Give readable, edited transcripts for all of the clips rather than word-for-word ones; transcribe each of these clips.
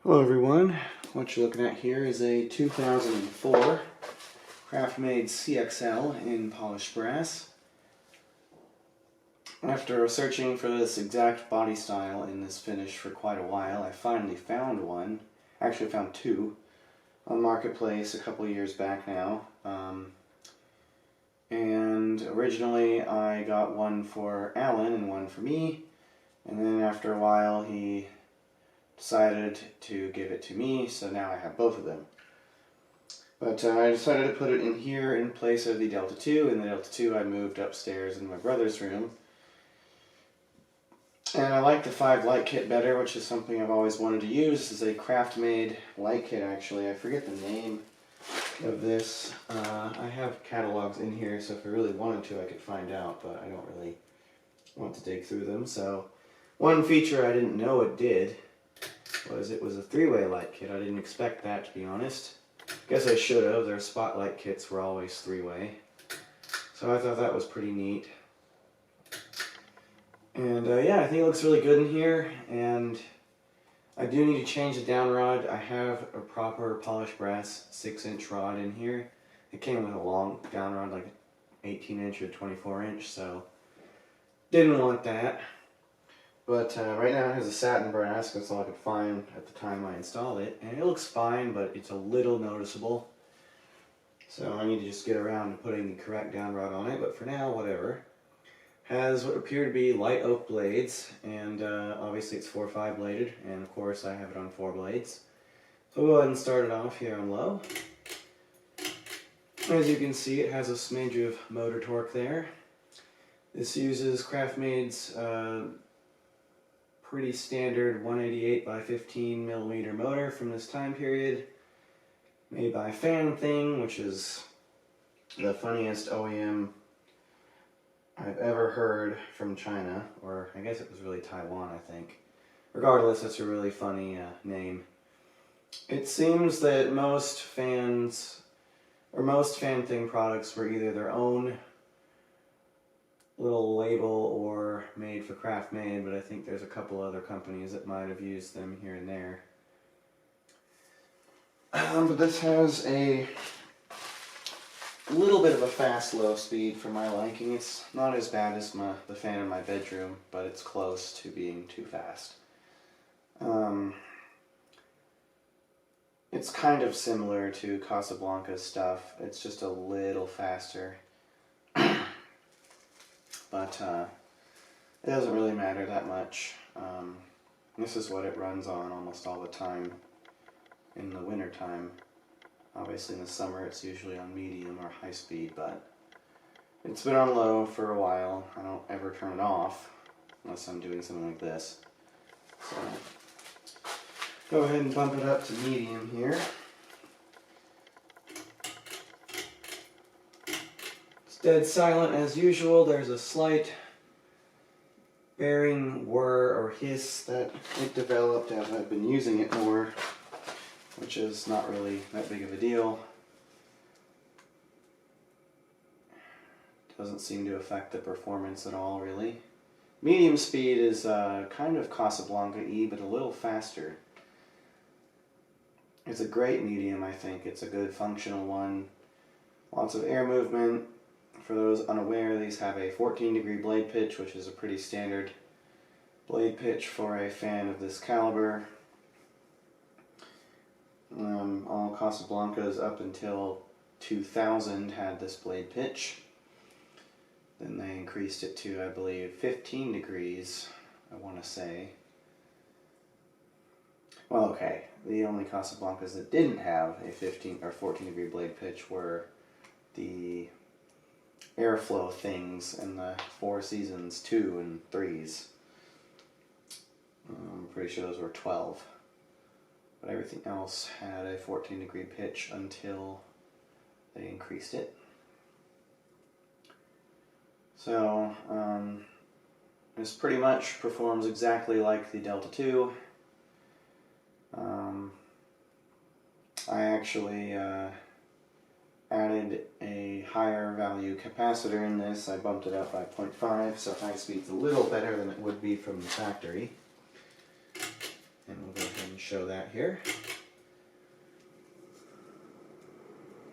Hello everyone, what you're looking at here is a 2004 Craftmade CXL in polished brass. After searching for this exact body style in this finish for quite a while, I finally found one. Actually found two on Marketplace a couple years back now. And originally I got one for Alan and one for me, and then after a while he decided to give it to me, so now I have both of them. But I decided to put it in here in place of the Delta 2. In the Delta 2 I moved upstairs in my brother's room. And I like the 5 light kit better, which is something I've always wanted to use. This is a Craftmade light kit actually. I forget the name of this. I have catalogs in here, so if I really wanted to I could find out, but I don't really want to dig through them. So one feature I didn't know it did was it was a 3-way light kit. I didn't expect that, to be honest. Guess I should have. Their spotlight kits were always 3-way. So I thought that was pretty neat. And yeah, I think it looks really good in here. And I do need to change the down rod. I have a proper polished brass 6-inch rod in here. It came with a long down rod, like 18-inch or 24-inch, so didn't want that. But right now it has a satin brass, that's all I could find at the time I installed it. And it looks fine, but it's a little noticeable. So I need to just get around to putting the correct down rod on it, but for now, whatever. Has what appear to be light oak blades, and obviously it's 4-5 bladed, and of course I have it on 4 blades. So we'll go ahead and start it off here on low. As you can see, it has a smidge of motor torque there. This uses Craftmade's pretty standard 188 by 15 millimeter motor from this time period, made by Fan Thing, which is the funniest OEM I've ever heard from China, or I guess it was really Taiwan, I think. Regardless, it's a really funny name. It seems that most Fan Thing products were either their own little label or made for Craftmade, but I think there's a couple other companies that might have used them here and there. But this has a little bit of a fast low speed for my liking. It's not as bad as the fan in my bedroom, but it's close to being too fast. It's kind of similar to Casablanca's stuff. It's just a little faster. But it doesn't really matter that much. This is what it runs on almost all the time in the winter time. Obviously in the summer it's usually on medium or high speed, but it's been on low for a while. I don't ever turn it off unless I'm doing something like this. So go ahead and bump it up to medium here. Dead silent as usual. There's a slight bearing whir or hiss that it developed as I've been using it more, which is not really that big of a deal. Doesn't seem to affect the performance at all, really. Medium speed is kind of Casablanca-y, but a little faster. It's a great medium, I think. It's a good functional one. Lots of air movement. For those unaware, these have a 14-degree blade pitch, which is a pretty standard blade pitch for a fan of this caliber. All Casablancas up until 2000 had this blade pitch. Then they increased it to, I believe, 15 degrees, I want to say. Well, okay, the only Casablancas that didn't have a 15 or 14-degree blade pitch were the airflow things and the Four Seasons 2 and 3s. I'm pretty sure those were 12. But everything else had a 14-degree pitch until they increased it. So this pretty much performs exactly like the Delta 2. I actually added a higher value capacitor in this. I bumped it up by 0.5, so high speed's a little better than it would be from the factory. And we'll go ahead and show that here.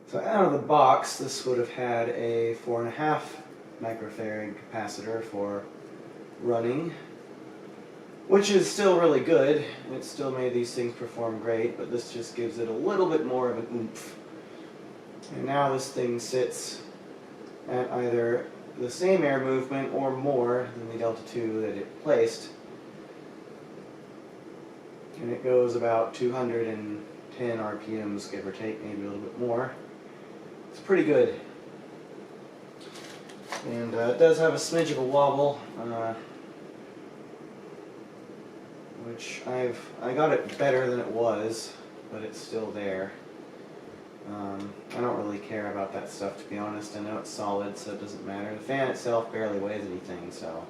So out of the box, this would have had a 4.5 microfarad capacitor for running, which is still really good. It still made these things perform great, but this just gives it a little bit more of an oomph. And now this thing sits at either the same air movement or more than the Delta II that it placed. And it goes about 210 RPMs, give or take, maybe a little bit more. It's pretty good. And it does have a smidge of a wobble, which I got it better than it was, but it's still there. I don't really care about that stuff, to be honest. I know it's solid, so it doesn't matter. The fan itself barely weighs anything, so.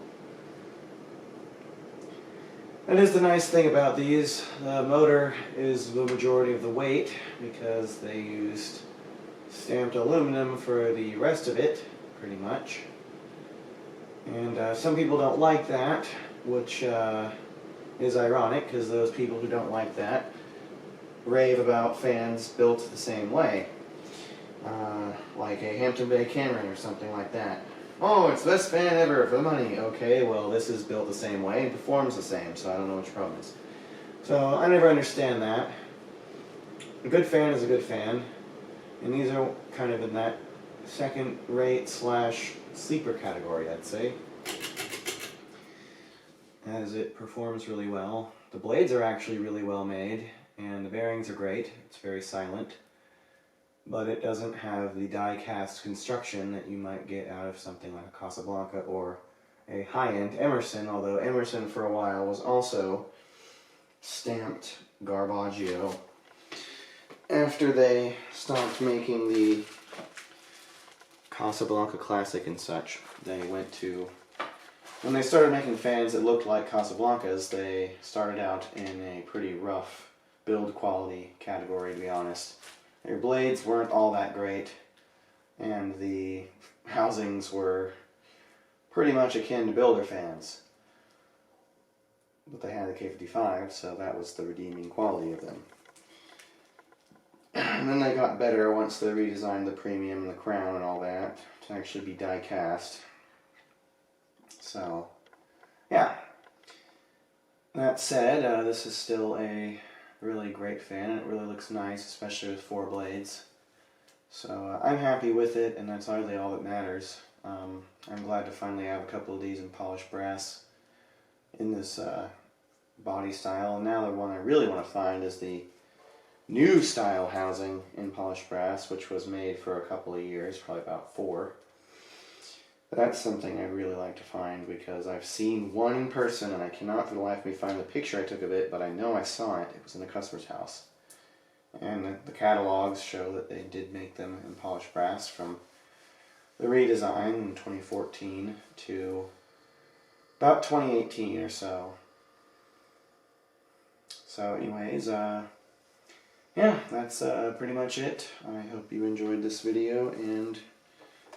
That is the nice thing about these. The motor is the majority of the weight because they used stamped aluminum for the rest of it, pretty much. And some people don't like that, which is ironic because those people who don't like that rave about fans built the same way. Like a Hampton Bay Cameron or something like that. Oh, it's the best fan ever for money. Okay, well this is built the same way and performs the same, so I don't know what your problem is. So I never understand that. A good fan is a good fan, and these are kind of in that second rate / sleeper category, I'd say. As it performs really well. The blades are actually really well made, and the bearings are great. It's very silent. But it doesn't have the die-cast construction that you might get out of something like a Casablanca or a high-end Emerson, although Emerson for a while was also stamped Garbaggio. After they stopped making the Casablanca Classic and such, they went to... When they started making fans that looked like Casablancas, they started out in a pretty rough build quality category, to be honest. Their blades weren't all that great, and the housings were pretty much akin to builder fans. But they had the K55, so that was the redeeming quality of them. And then they got better once they redesigned the premium and the crown and all that to actually be die cast. So, yeah. That said, this is still a really great fan, and it really looks nice, especially with 4 blades. So I'm happy with it, and that's really all that matters. I'm glad to finally have a couple of these in polished brass in this body style. And now the one I really want to find is the new style housing in polished brass, which was made for a couple of years, probably about 4. That's something I'd really like to find because I've seen one in person and I cannot for the life of me find the picture I took of it, but I know I saw it. It was in a customer's house. And the catalogs show that they did make them in polished brass from the redesign in 2014 to about 2018 or so. So anyways, yeah, that's pretty much it. I hope you enjoyed this video, and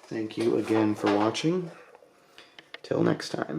thank you again for watching. Till next time.